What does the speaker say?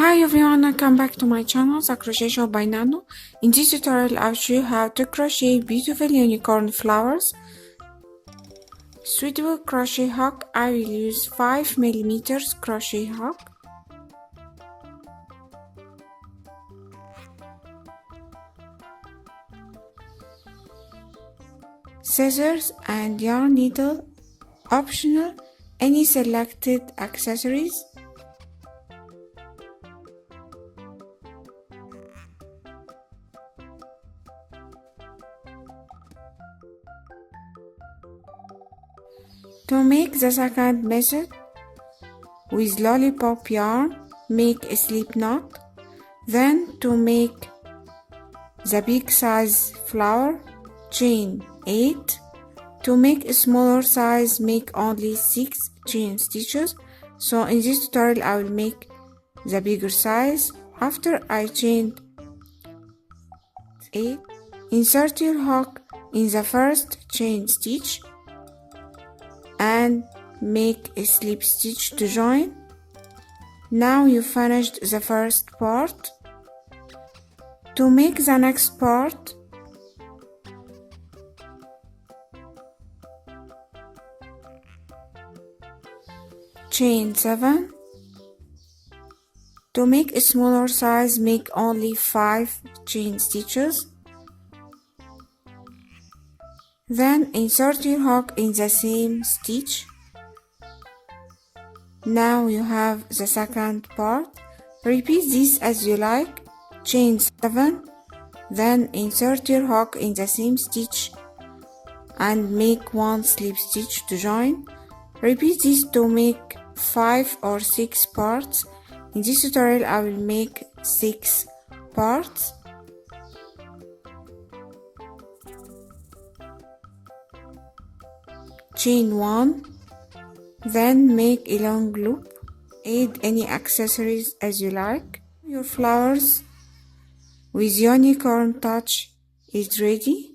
Hi everyone, welcome back to my channel, The Crochet Shop by Nano. In this tutorial I'll show you how to crochet beautiful unicorn flowers. Suitable crochet hook, I will use 5mm crochet hook. Scissors and yarn needle, optional, any selected accessories. To make the second method, with lollipop yarn, make a slip knot. Then to make the big size flower, chain 8. To make a smaller size, make only 6 chain stitches. So in this tutorial I will make the bigger size. After I chained 8, insert your hook in the first chain stitch and make a slip stitch to join. Now you finished the first part. To make the next part, chain 7. To make a smaller size, make only 5 chain stitches. Then insert your hook in the same stitch. Now you have the second part. Repeat this as you like. Chain 7, then insert your hook in the same stitch and make 1 slip stitch to join. Repeat this to make 5 or 6 parts. In this tutorial I will make 6 parts. Chain 1, then make a long loop. Add any accessories as you like. Your flowers with unicorn touch is ready.